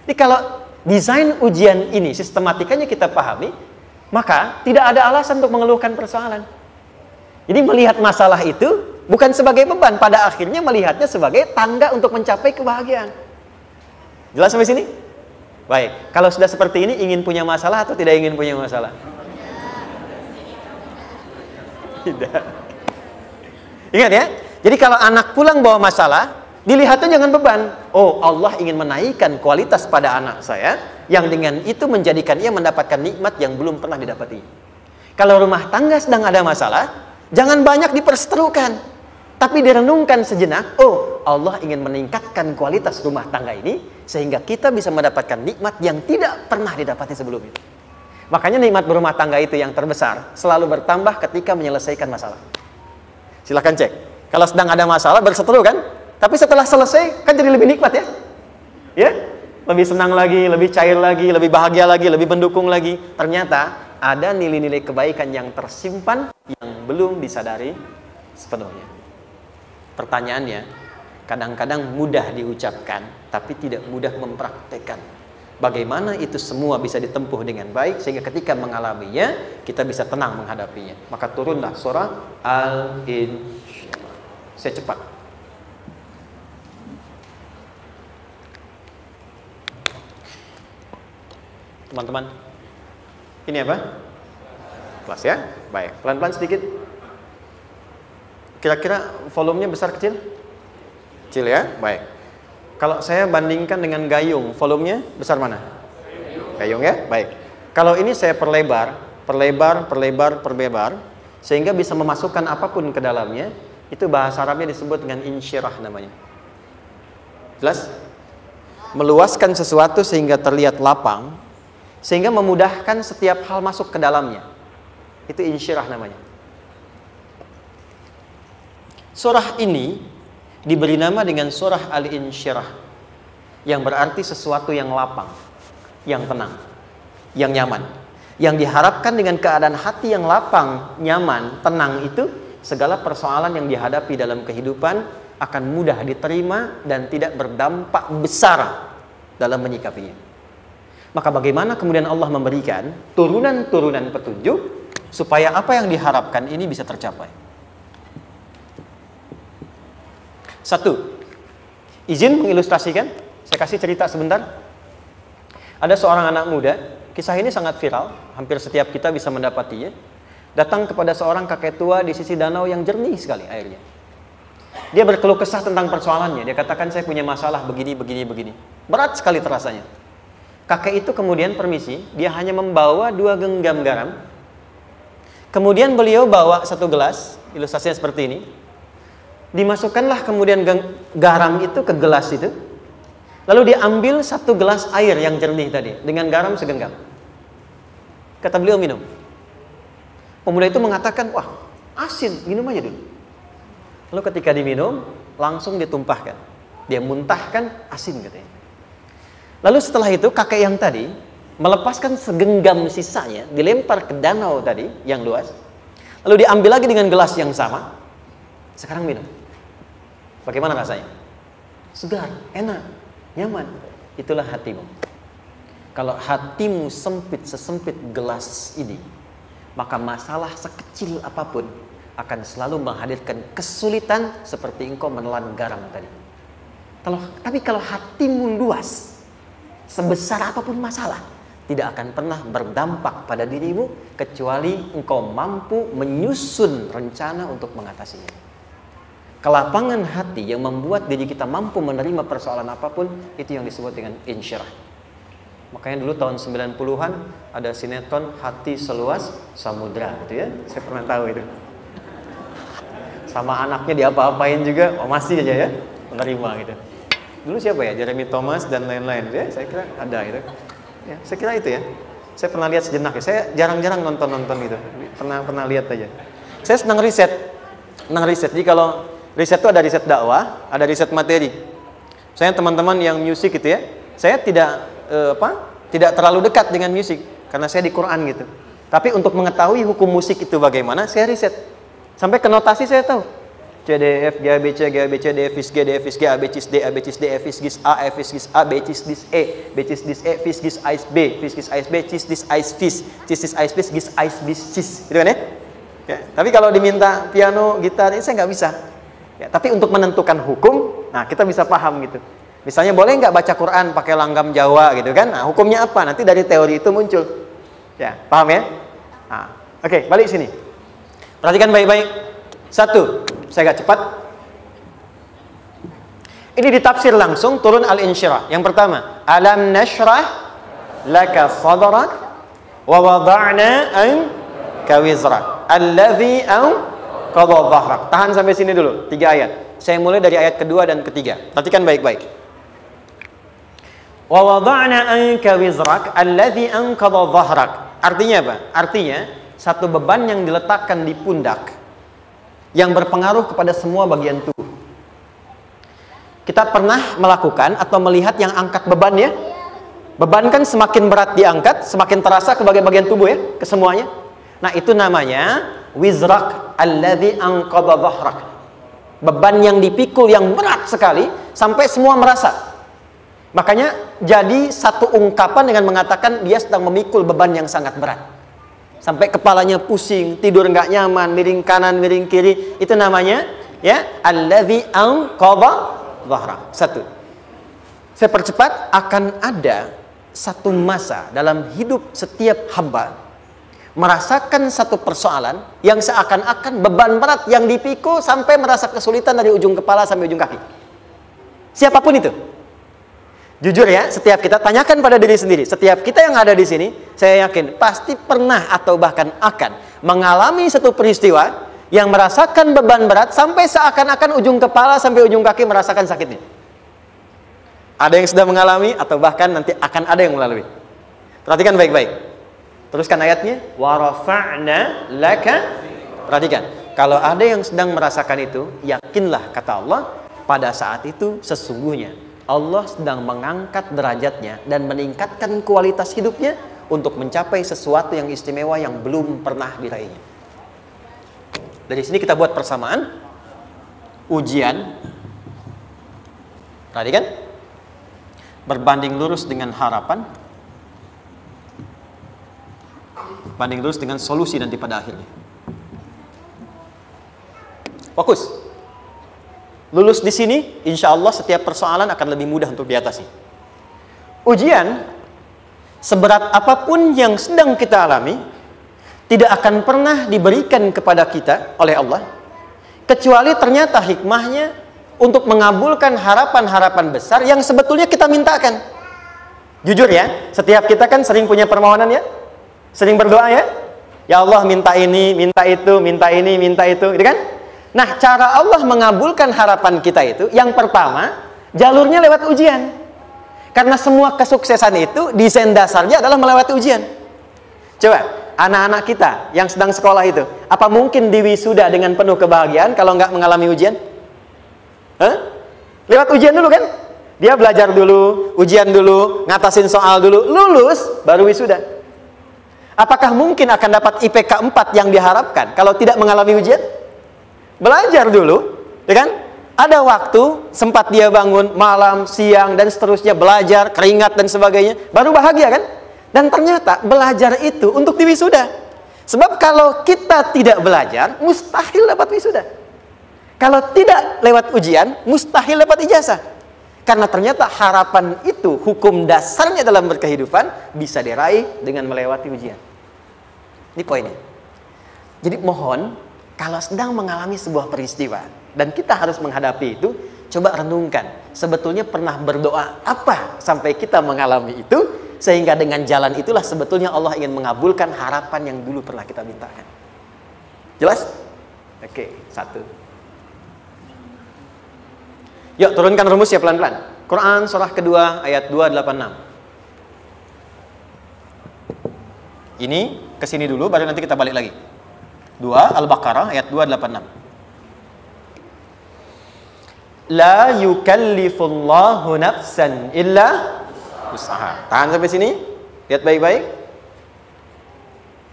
jadi kalau desain ujian ini sistematikanya kita pahami, maka tidak ada alasan untuk mengeluhkan persoalan. Jadi melihat masalah itu bukan sebagai beban, pada akhirnya melihatnya sebagai tangga untuk mencapai kebahagiaan. Jelas sampai sini? Baik, kalau sudah seperti ini ingin punya masalah atau tidak ingin punya masalah? Tidak. Ingat ya, jadi kalau anak pulang bawa masalah, dilihatnya jangan beban. Oh, Allah ingin menaikkan kualitas pada anak saya, yang dengan itu menjadikan ia mendapatkan nikmat yang belum pernah didapati. Kalau rumah tangga sedang ada masalah, jangan banyak diperseterukan, tapi direnungkan sejenak. Oh, Allah ingin meningkatkan kualitas rumah tangga ini, sehingga kita bisa mendapatkan nikmat yang tidak pernah didapati sebelumnya. Makanya nikmat berumah tangga itu yang terbesar, selalu bertambah ketika menyelesaikan masalah. Silahkan cek. Kalau sedang ada masalah berseteru kan? Tapi setelah selesai kan jadi lebih nikmat ya? Ya? Lebih senang lagi, lebih cair lagi, lebih bahagia lagi, lebih mendukung lagi. Ternyata ada nilai-nilai kebaikan yang tersimpan yang belum disadari sepenuhnya. Pertanyaannya, kadang-kadang mudah diucapkan tapi tidak mudah mempraktekkan. Bagaimana itu semua bisa ditempuh dengan baik sehingga ketika mengalaminya kita bisa tenang menghadapinya. Maka turunlah surah Al-Insyirah. Saya cepat. Teman-teman, ini apa? Kelas ya? Baik, pelan-pelan sedikit. Kira-kira volumenya besar kecil? Kecil ya? Baik. Kalau saya bandingkan dengan gayung, volumenya besar mana? Gayung ya? Baik. Kalau ini saya perlebar, sehingga bisa memasukkan apapun ke dalamnya, itu bahasa Arabnya disebut dengan insyirah namanya. Jelas? Meluaskan sesuatu sehingga terlihat lapang, sehingga memudahkan setiap hal masuk ke dalamnya. Itu insyirah namanya. Surah ini diberi nama dengan surah Al-Insyirah, yang berarti sesuatu yang lapang, yang tenang, yang nyaman. Yang diharapkan dengan keadaan hati yang lapang, nyaman, tenang itu, segala persoalan yang dihadapi dalam kehidupan akan mudah diterima dan tidak berdampak besar dalam menyikapinya. Maka bagaimana kemudian Allah memberikan turunan-turunan petunjuk supaya apa yang diharapkan ini bisa tercapai? Satu, izin mengilustrasikan. Saya kasih cerita sebentar. Ada seorang anak muda, kisah ini sangat viral, hampir setiap kita bisa mendapatinya. Datang kepada seorang kakek tua di sisi danau yang jernih sekali airnya. Dia berkeluh kesah tentang persoalannya. Dia katakan, saya punya masalah begini. Berat sekali terasanya. Kakek itu kemudian permisi, dia hanya membawa 2 genggam garam. Kemudian beliau bawa 1 gelas, ilustrasinya seperti ini. Dimasukkanlah kemudian garam itu ke gelas itu. Lalu diambil 1 gelas air yang jernih tadi dengan garam segenggam. Kata beliau, minum. Pemuda itu mengatakan, wah asin, minum aja dulu. Lalu ketika diminum, langsung ditumpahkan. Dia muntahkan, asin katanya. Lalu setelah itu kakek yang tadi melepaskan segenggam sisanya, dilempar ke danau tadi yang luas. Lalu diambil lagi dengan gelas yang sama. Sekarang minum. Bagaimana rasanya? Segar, enak, nyaman. Itulah hatimu. Kalau hatimu sempit sesempit gelas ini, maka masalah sekecil apapun akan selalu menghadirkan kesulitan seperti engkau menelan garam tadi. Tapi kalau hatimu luas, sebesar apapun masalah, tidak akan pernah berdampak pada dirimu kecuali engkau mampu menyusun rencana untuk mengatasinya. Kelapangan hati yang membuat diri kita mampu menerima persoalan apapun, itu yang disebut dengan insyirah. Makanya dulu tahun 90-an ada sinetron Hati Seluas Samudra gitu ya. Saya pernah tahu itu. Sama anaknya diapa-apain juga, oh masih aja ya menerima gitu. Dulu siapa ya? Jeremy Thomas dan lain-lain ya. Saya kira ada itu. Ya, saya kira itu ya. Saya pernah lihat sejenak ya. Saya jarang-jarang nonton itu. Pernah lihat aja. Saya senang riset. Jadi kalau riset itu ada riset dakwah, ada riset materi. Saya teman-teman yang musik gitu ya. Saya tidak terlalu dekat dengan musik karena saya di Quran gitu. Tapi untuk mengetahui hukum musik itu bagaimana, saya riset. Sampai ke notasi saya tahu. C, D, F, G, A, B, C, G, A, B, C, D, F, G, D, F, G, A, B, C, D, A, B, C, D, F, G, A, F, G, A, B, C, D, E, B, C, D, E, F, G, A, B, F, G, A, B, C, D, A, F, C, D, A, B, G, A, B, C, gitu kan ya? Ya, tapi kalau diminta piano, gitar, ini saya nggak bisa. Ya, tapi untuk menentukan hukum, nah kita bisa paham gitu. Misalnya boleh nggak baca Quran pakai langgam Jawa gitu kan? Nah hukumnya apa? Nanti dari teori itu muncul. Ya, paham ya? Nah, oke, balik sini. Perhatikan baik-baik. 1, saya agak cepat. Ini ditafsir langsung turun Al-Insyirah. Yang pertama, alam nashrah laka sadrak wa wada'na anka wizrak alladhi anqadha dhahrak. Tahan sampai sini dulu, 3 ayat. Saya mulai dari ayat kedua dan ketiga. Perhatikan baik-baik. Wa wada'na anka wizrak alladhi anqadha dhahrak. Artinya apa? Artinya satu beban yang diletakkan di pundak yang berpengaruh kepada semua bagian tubuh. Kita pernah melakukan atau melihat yang angkat beban ya? Beban kan semakin berat diangkat, semakin terasa ke bagian-bagian tubuh ya, ke semuanya. Nah, itu namanya wizrak alladzi anqadha dhahrak. Beban yang dipikul yang berat sekali sampai semua merasa. Makanya jadi satu ungkapan dengan mengatakan dia sedang memikul beban yang sangat berat. Sampai kepalanya pusing, tidur nggak nyaman, miring kanan, miring kiri. Itu namanya ya alladzi anqadha dhahrak. 1. Saya percepat, akan ada satu masa dalam hidup setiap hamba merasakan satu persoalan yang seakan-akan beban berat yang dipikul sampai merasa kesulitan dari ujung kepala sampai ujung kaki. Siapapun itu. Jujur ya, setiap kita tanyakan pada diri sendiri. Setiap kita yang ada di sini, saya yakin pasti pernah atau bahkan akan mengalami satu peristiwa yang merasakan beban berat sampai seakan-akan ujung kepala sampai ujung kaki merasakan sakitnya. Ada yang sudah mengalami atau bahkan nanti akan ada yang melalui. Perhatikan baik-baik. Teruskan ayatnya. Wa rafa'na laka. Perhatikan. Kalau ada yang sedang merasakan itu, yakinlah kata Allah, pada saat itu sesungguhnya Allah sedang mengangkat derajatnya dan meningkatkan kualitas hidupnya untuk mencapai sesuatu yang istimewa yang belum pernah diraihnya. Dari sini kita buat persamaan. Ujian. Perhatikan. Berbanding lurus dengan harapan, banding lurus dengan solusi nanti pada akhirnya. Fokus. Lulus di sini, insya Allah setiap persoalan akan lebih mudah untuk diatasi. Ujian, seberat apapun yang sedang kita alami, tidak akan pernah diberikan kepada kita oleh Allah, kecuali ternyata hikmahnya untuk mengabulkan harapan-harapan besar yang sebetulnya kita mintakan. Jujur ya, setiap kita kan sering punya permohonan ya, sering berdoa ya. Ya Allah minta ini, minta itu, minta ini, minta itu, gitu kan? Nah, cara Allah mengabulkan harapan kita itu, yang pertama, jalurnya lewat ujian. Karena semua kesuksesan itu, desain dasarnya adalah melewati ujian. Coba, anak-anak kita yang sedang sekolah itu, apa mungkin diwisuda dengan penuh kebahagiaan kalau nggak mengalami ujian? Lewat ujian dulu kan? Dia belajar dulu, ujian dulu, ngatasin soal dulu, lulus, baru wisuda. Apakah mungkin akan dapat IPK 4 yang diharapkan kalau tidak mengalami ujian? Belajar dulu, ya kan? Ada waktu, sempat dia bangun malam, siang, dan seterusnya, belajar, keringat, dan sebagainya, baru bahagia kan? Dan ternyata belajar itu untuk diwisuda. Sebab kalau kita tidak belajar, mustahil dapat wisuda. Kalau tidak lewat ujian, mustahil dapat ijazah. Karena ternyata harapan itu, hukum dasarnya dalam berkehidupan, bisa diraih dengan melewati ujian. Ini poinnya. Jadi mohon, kalau sedang mengalami sebuah peristiwa, dan kita harus menghadapi itu, coba renungkan. Sebetulnya pernah berdoa apa sampai kita mengalami itu, sehingga dengan jalan itulah sebetulnya Allah ingin mengabulkan harapan yang dulu pernah kita mintakan. Jelas? Oke, satu. Yuk turunkan rumusnya pelan-pelan. Quran surah kedua ayat 286. Ini kesini dulu baru nanti kita balik lagi. 2 Al-Baqarah ayat 286. La yukallifullahu nafsan illa wus'aha. Tahan sampai sini. Lihat baik-baik.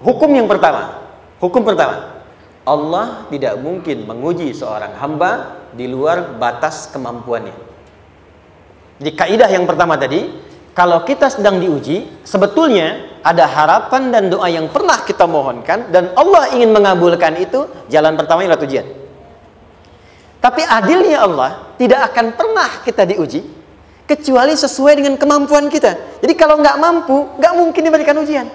Hukum yang pertama. Hukum pertama. Allah tidak mungkin menguji seorang hamba di luar batas kemampuannya. Jadi kaidah yang pertama tadi, kalau kita sedang diuji, sebetulnya ada harapan dan doa yang pernah kita mohonkan dan Allah ingin mengabulkan itu, jalan pertamanya lewat ujian. Tapi adilnya Allah, tidak akan pernah kita diuji kecuali sesuai dengan kemampuan kita. Jadi kalau nggak mampu, nggak mungkin diberikan ujian.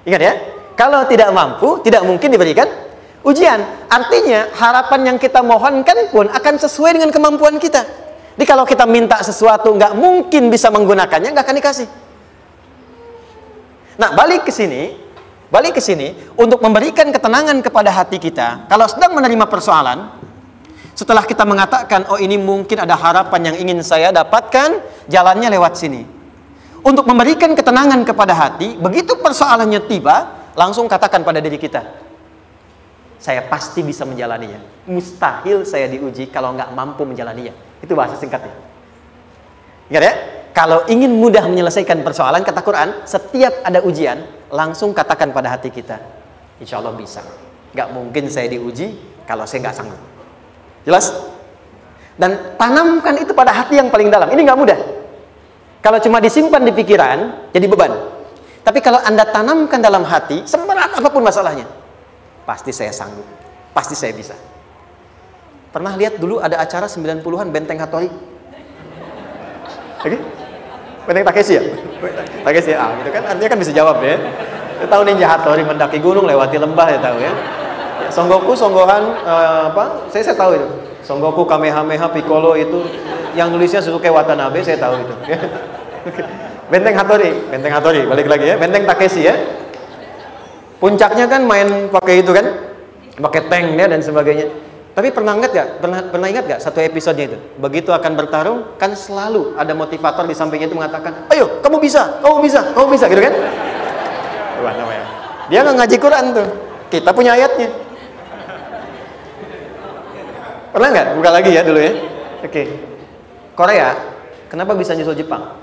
Ingat ya, kalau tidak mampu, tidak mungkin diberikan ujian. Artinya harapan yang kita mohonkan pun akan sesuai dengan kemampuan kita. Jadi kalau kita minta sesuatu nggak mungkin bisa menggunakannya, nggak akan dikasih. Nah, balik ke sini untuk memberikan ketenangan kepada hati kita. Kalau sedang menerima persoalan, setelah kita mengatakan, oh ini mungkin ada harapan yang ingin saya dapatkan, jalannya lewat sini. Untuk memberikan ketenangan kepada hati, begitu persoalannya tiba, langsung katakan pada diri kita, saya pasti bisa menjalaninya. Mustahil saya diuji kalau nggak mampu menjalaninya. Itu bahasa singkatnya. Ingat ya, kalau ingin mudah menyelesaikan persoalan, kata Quran, setiap ada ujian, langsung katakan pada hati kita, insya Allah bisa. Nggak mungkin saya diuji kalau saya nggak sanggup. Jelas? Dan tanamkan itu pada hati yang paling dalam. Ini nggak mudah. Kalau cuma disimpan di pikiran, jadi beban. Tapi kalau Anda tanamkan dalam hati, seberat apapun masalahnya, pasti saya sanggup, pasti saya bisa. Pernah lihat dulu ada acara 90-an Benteng Hattori? Oke? Benteng Takeshi ya? Takeshi ya? Gitu kan, artinya kan bisa jawab ya. Saya tahu Ninja Hattori mendaki gunung, lewati lembah, ya tahu ya. Songgoku, Songgohan, apa? Saya tahu itu. Songgoku, Kamehameha, Piccolo itu, yang nulisnya Suzuki Watanabe, saya tahu itu. Benteng Hattori, balik lagi ya. Benteng Takeshi ya. Puncaknya kan main pakai itu kan, pakai tanknya dan sebagainya. Tapi pernah ingat gak satu episodenya itu? Begitu akan bertarung, kan selalu ada motivator di sampingnya itu mengatakan, ayo, kamu bisa, gitu kan? Wah, namanya. Dia nggak ngaji Quran tuh. Kita punya ayatnya. Pernah nggak? Buka lagi ya dulu ya. Oke. Korea, kenapa bisa nyusul Jepang?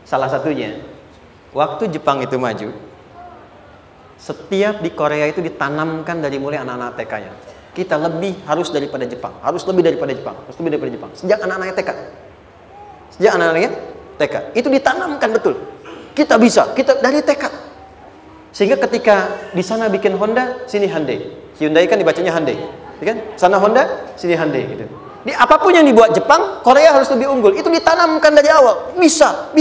Salah satunya, waktu Jepang itu maju, setiap di Korea itu ditanamkan dari mulai anak-anak TK-nya. Kita harus lebih daripada Jepang. Sejak anak-anaknya TK. Itu ditanamkan betul. Kita bisa, kita dari TK. Sehingga ketika di sana bikin Honda, sini Hyundai. Hyundai kan dibacanya Hyundai, kan? Sana Honda, sini Hyundai gitu. Di apapun yang dibuat Jepang, Korea harus lebih unggul. Itu ditanamkan dari awal. Bisa.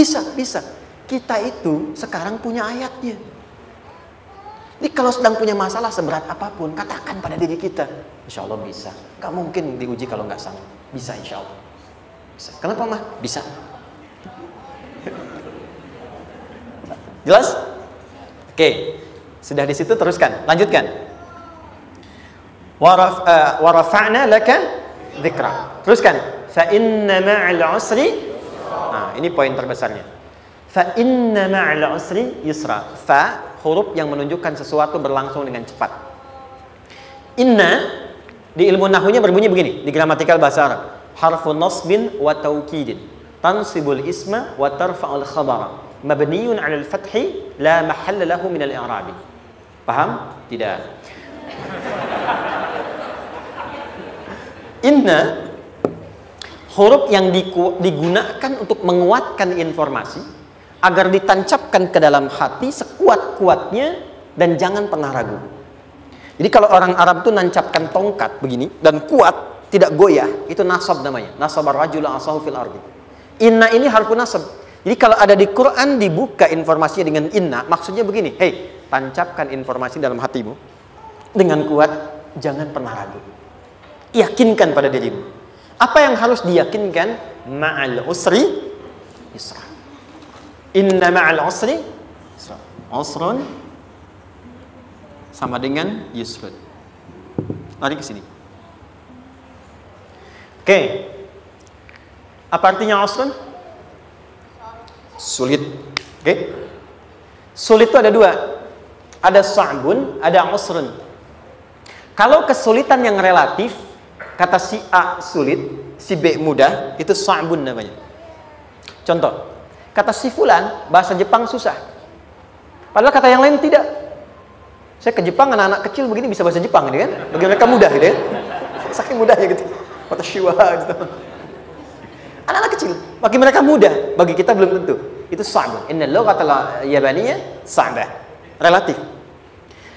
Kita itu sekarang punya ayatnya. Jadi kalau sedang punya masalah seberat apapun, katakan pada diri kita, insya Allah bisa. Gak mungkin diuji kalau nggak sanggup. Bisa insya Allah. Bisa. Kenapa mah? Bisa. Jelas? Oke. Sudah di situ teruskan. Lanjutkan. Warafa'na laka dzikra. Teruskan. Fa inna ma'al usri. Nah, ini poin terbesarnya. Fa inna ma'al usri yusra. Fa huruf yang menunjukkan sesuatu berlangsung dengan cepat. Inna di ilmu nahwunya berbunyi begini, di gramatikal bahasa Arab. Harfun nasbin wa taukidin. Tansibul isma wa tarfa'ul khabara. Mabniyun 'alal fathi la mahalla lahu min al-i'rabi. Paham? Tidak. Inna huruf yang digunakan untuk menguatkan informasi agar ditancapkan ke dalam hati sekuat-kuatnya dan jangan pernah ragu. Jadi kalau orang Arab itu nancapkan tongkat begini dan kuat, tidak goyah, itu nasab namanya. Nasabar rajul asahu fil ardi. Inna ini harfu nasab. Jadi kalau ada di Quran dibuka informasinya dengan inna, maksudnya begini, hei, tancapkan informasi dalam hatimu dengan kuat, jangan pernah ragu. Yakinkan pada dirimu. Apa yang harus diyakinkan? Ma'al usri yusra. Inna ma'al usri yusra. Usrun sama dengan yusrun. Lari ke sini. Oke. Apa artinya usrun? Sulit. Oke. Sulit itu ada dua. Ada sa'bun, ada usrun. Kalau kesulitan yang relatif, kata si A sulit, si B mudah, itu sa'bun namanya. Contoh, kata si fulan, bahasa Jepang susah. Padahal kata yang lain tidak. Saya ke Jepang, anak-anak kecil begini bisa bahasa Jepang, gitu kan? Bagi mereka mudah, gitu ya. Saking mudahnya gitu. Kata shiwa, gitu. Anak-anak kecil, bagi mereka mudah, bagi kita belum tentu. Itu sa'bun. Inna lughatal yabaniyah sa'bah. Relatif.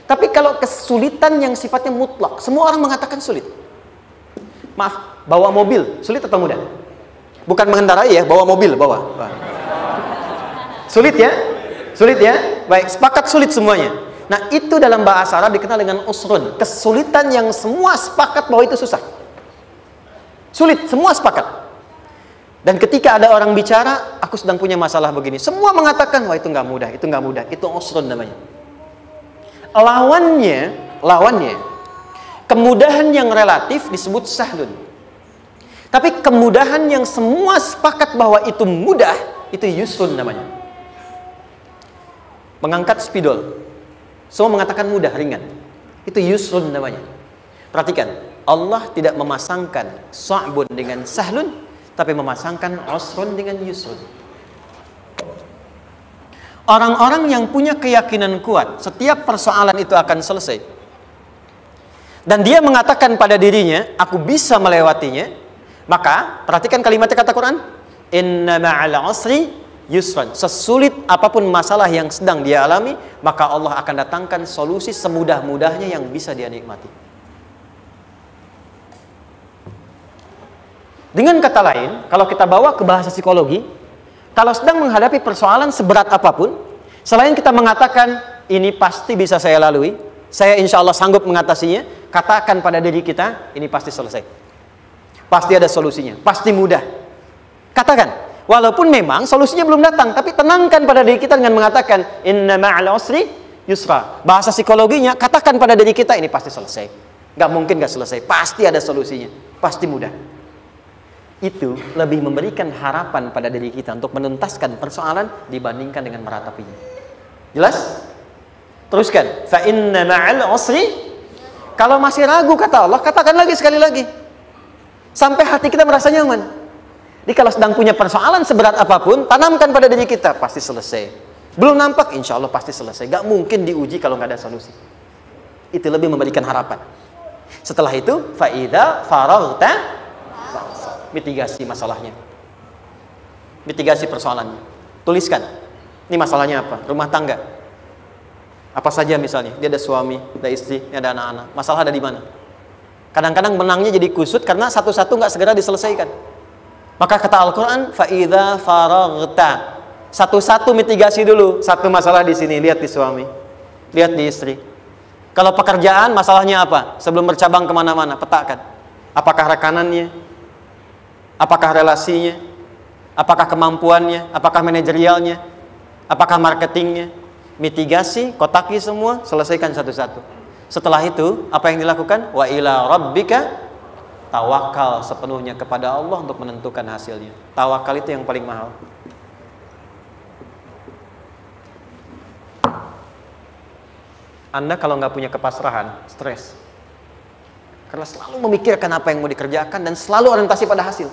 Tapi kalau kesulitan yang sifatnya mutlak, semua orang mengatakan sulit. Maaf, bawa mobil, sulit atau mudah? Bukan mengendarai ya, bawa mobil, bawa. Sulit ya? Sulit ya? Baik, sepakat sulit semuanya. Nah, itu dalam bahasa Arab dikenal dengan usrun. Kesulitan yang semua sepakat bahwa itu susah. Sulit, semua sepakat. Dan ketika ada orang bicara, aku sedang punya masalah begini. Semua mengatakan, wah itu nggak mudah, itu nggak mudah. Itu usrun namanya. Lawannya, kemudahan yang relatif disebut sahlun. Tapi kemudahan yang semua sepakat bahwa itu mudah, itu yusrun namanya. Mengangkat spidol, semua mengatakan mudah, ringan. Itu yusrun namanya. Perhatikan, Allah tidak memasangkan sa'bun dengan sahlun, tapi memasangkan usrun dengan yusrun. Orang-orang yang punya keyakinan kuat, setiap persoalan itu akan selesai. Dan dia mengatakan pada dirinya, aku bisa melewatinya. Maka, perhatikan kalimatnya kata Quran. Inna ma'al usri yusran. Sesulit apapun masalah yang sedang dia alami, maka Allah akan datangkan solusi semudah-mudahnya yang bisa dia nikmati. Dengan kata lain, kalau kita bawa ke bahasa psikologi, kalau sedang menghadapi persoalan seberat apapun, selain kita mengatakan, ini pasti bisa saya lalui, saya insya Allah sanggup mengatasinya, katakan pada diri kita, ini pasti selesai. Pasti ada solusinya, pasti mudah. Katakan, walaupun memang solusinya belum datang, tapi tenangkan pada diri kita dengan mengatakan, inna ma'al usri yusra. Bahasa psikologinya, katakan pada diri kita, ini pasti selesai. Nggak mungkin nggak selesai, pasti ada solusinya, pasti mudah. Itu lebih memberikan harapan pada diri kita untuk menuntaskan persoalan dibandingkan dengan meratapinya. Jelas? Teruskan. Fa inna ma'al usri. Kalau masih ragu kata Allah, katakan lagi sekali lagi. Sampai hati kita merasa nyaman. Jadi kalau sedang punya persoalan seberat apapun, tanamkan pada diri kita, pasti selesai. Belum nampak, insya Allah pasti selesai. Gak mungkin diuji kalau nggak ada solusi. Itu lebih memberikan harapan. Setelah itu, fa'idha faraghta, mitigasi masalahnya. Mitigasi persoalannya. Tuliskan. Ini masalahnya apa? Rumah tangga. Apa saja misalnya. Dia ada suami, ada istri, ada anak-anak. Masalah ada di mana? Kadang-kadang benangnya jadi kusut karena satu-satu nggak segera diselesaikan. Maka kata Al-Quran, fa'idha faraghta. Satu-satu mitigasi dulu. Satu masalah di sini, lihat di suami, lihat di istri. Kalau pekerjaan, masalahnya apa? Sebelum bercabang kemana-mana, petakan. Apakah rekanannya? Apakah relasinya? Apakah kemampuannya? Apakah manajerialnya? Apakah marketingnya? Mitigasi, kotaki semua, selesaikan satu-satu. Setelah itu, apa yang dilakukan? Wa ila rabbika, tawakal sepenuhnya kepada Allah untuk menentukan hasilnya. Tawakal itu yang paling mahal. Anda kalau nggak punya kepasrahan, stres. Karena selalu memikirkan apa yang mau dikerjakan dan selalu orientasi pada hasil.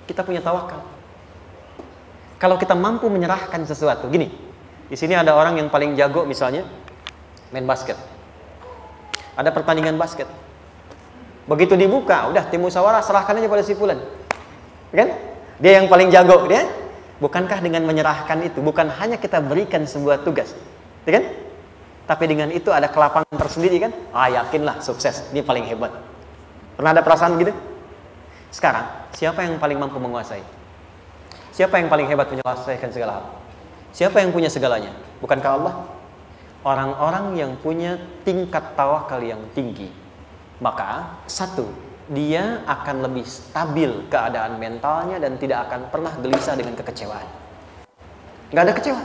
Kita punya tawakal. Kalau kita mampu menyerahkan sesuatu, gini. Di sini ada orang yang paling jago misalnya main basket. Ada pertandingan basket. Begitu dibuka, udah tim musyawarah serahkan aja pada si fulan. Kan? Dia yang paling jago, dia. Bukankah dengan menyerahkan itu bukan hanya kita berikan sebuah tugas, ya kan? Tapi dengan itu ada kelapangan tersendiri kan? Yakinlah sukses, dia paling hebat. Pernah ada perasaan gitu? Sekarang, siapa yang paling mampu menguasai? Siapa yang paling hebat menyelesaikan segala hal? Siapa yang punya segalanya? Bukankah Allah? Orang-orang yang punya tingkat tawakal yang tinggi, maka satu, dia akan lebih stabil keadaan mentalnya dan tidak akan pernah gelisah dengan kekecewaan. Nggak ada kecewa.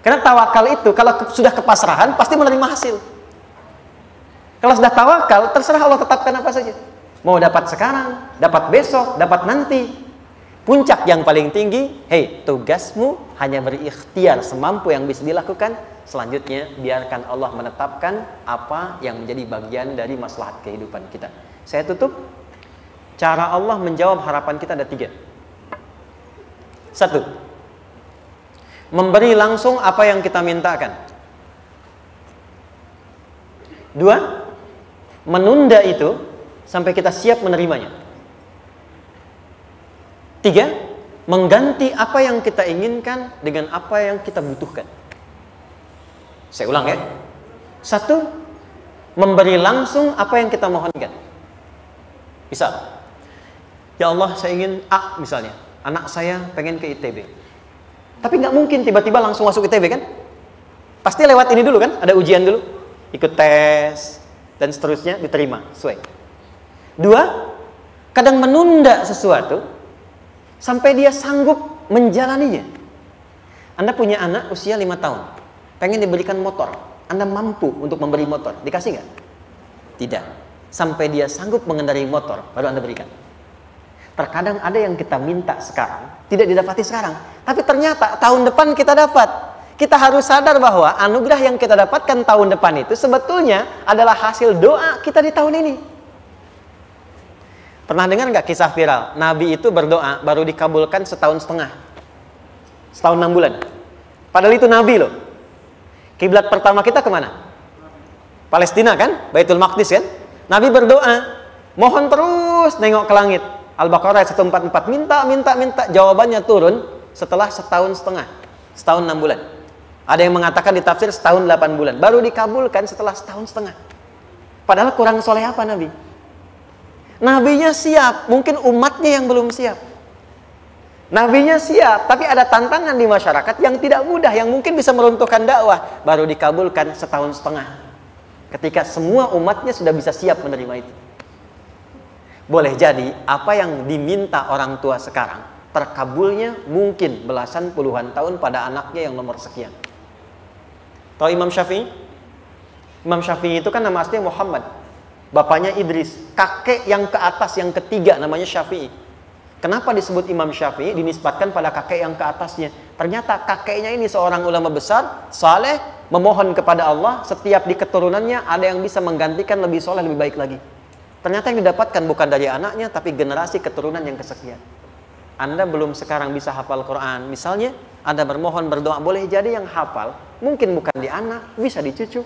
Karena tawakal itu kalau sudah kepasrahan pasti menerima hasil. Kalau sudah tawakal, terserah Allah tetapkan apa saja. Mau dapat sekarang, dapat besok, dapat nanti. Puncak yang paling tinggi, tugasmu hanya berikhtiar semampu yang bisa dilakukan. Selanjutnya, biarkan Allah menetapkan apa yang menjadi bagian dari maslahat kehidupan kita. Saya tutup. Cara Allah menjawab harapan kita ada 3. 1. Memberi langsung apa yang kita mintakan. 2. Menunda itu sampai kita siap menerimanya. 3. Mengganti apa yang kita inginkan dengan apa yang kita butuhkan. Saya ulang ya. 1. Memberi langsung apa yang kita mohonkan. Misal, ya Allah saya ingin A misalnya. Anak saya pengen ke ITB. Tapi nggak mungkin tiba-tiba langsung masuk ITB kan? Pasti lewat ini dulu kan? Ada ujian dulu. Ikut tes. Dan seterusnya diterima. Sesuai. 2. Kadang menunda sesuatu sampai dia sanggup menjalaninya. Anda punya anak usia 5 tahun. Pengen diberikan motor, Anda mampu untuk memberi motor, dikasih nggak? Tidak. Sampai dia sanggup mengendarai motor, baru Anda berikan. Terkadang ada yang kita minta sekarang, tidak didapati sekarang. Tapi ternyata tahun depan kita dapat. Kita harus sadar bahwa anugerah yang kita dapatkan tahun depan itu sebetulnya adalah hasil doa kita di tahun ini. Pernah dengar nggak kisah viral? Nabi itu berdoa, baru dikabulkan setahun setengah. Setahun 6 bulan. Padahal itu Nabi loh. Kiblat pertama kita kemana? Palestina kan? Baitul Maqdis kan? Nabi berdoa, mohon terus nengok ke langit. Al-Baqarah 144, minta. Jawabannya turun setelah setahun setengah. Setahun 6 bulan. Ada yang mengatakan di tafsir setahun 8 bulan. Baru dikabulkan setelah setahun setengah. Padahal kurang soleh apa Nabi? Nabinya siap, mungkin umatnya yang belum siap. Nabinya siap, tapi ada tantangan di masyarakat yang tidak mudah, yang mungkin bisa meruntuhkan dakwah. Baru dikabulkan setahun setengah. Ketika semua umatnya sudah bisa siap menerima itu. Boleh jadi, apa yang diminta orang tua sekarang, terkabulnya mungkin belasan puluhan tahun pada anaknya yang nomor sekian. Tahu Imam Syafi'i? Imam Syafi'i itu kan nama aslinya Muhammad. Bapaknya Idris. Kakek yang ke atas, yang ketiga namanya Syafi'i. Kenapa disebut Imam Syafi'i? Dinisbatkan pada kakek yang ke atasnya. Ternyata kakeknya ini seorang ulama besar, saleh, memohon kepada Allah. Setiap di keturunannya ada yang bisa menggantikan lebih soleh, lebih baik lagi. Ternyata yang didapatkan bukan dari anaknya, tapi generasi keturunan yang kesekian. Anda belum sekarang bisa hafal Quran. Misalnya, Anda bermohon, berdoa, boleh jadi yang hafal, mungkin bukan di anak, bisa di cucu,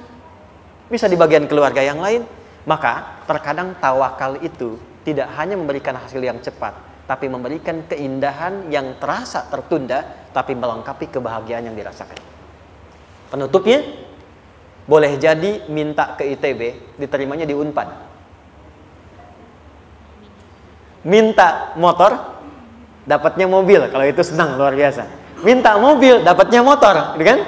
bisa di bagian keluarga yang lain. Maka, terkadang tawakal itu tidak hanya memberikan hasil yang cepat, tapi memberikan keindahan yang terasa tertunda, tapi melengkapi kebahagiaan yang dirasakan. Penutupnya, boleh jadi minta ke ITB, diterimanya di Unpad. Minta motor, dapatnya mobil. Kalau itu senang, luar biasa. Minta mobil, dapatnya motor, gitu kan?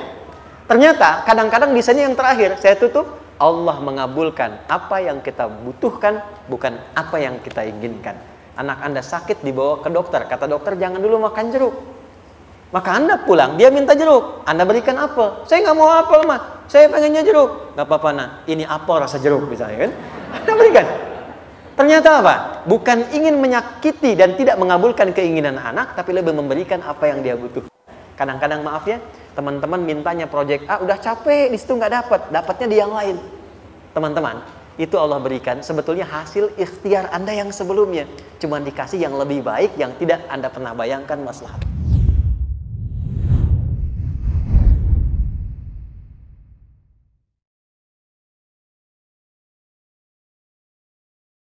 Ternyata kadang-kadang di sini yang terakhir, saya tutup, Allah mengabulkan apa yang kita butuhkan, bukan apa yang kita inginkan. Anak Anda sakit, dibawa ke dokter. Kata dokter, jangan dulu makan jeruk. Maka Anda pulang, dia minta jeruk. Anda berikan apel. Saya nggak mau apel, mah. Saya pengennya jeruk. Nggak apa-apa, nah. Ini apel rasa jeruk, misalnya kan. Anda berikan. Ternyata apa? Bukan ingin menyakiti dan tidak mengabulkan keinginan anak, tapi lebih memberikan apa yang dia butuh. Kadang-kadang maaf ya, teman-teman mintanya proyek A, udah capek, di situ nggak dapat, dapatnya di yang lain. Teman-teman, itu Allah berikan sebetulnya hasil ikhtiar Anda yang sebelumnya. Cuma dikasih yang lebih baik, yang tidak Anda pernah bayangkan maslahat.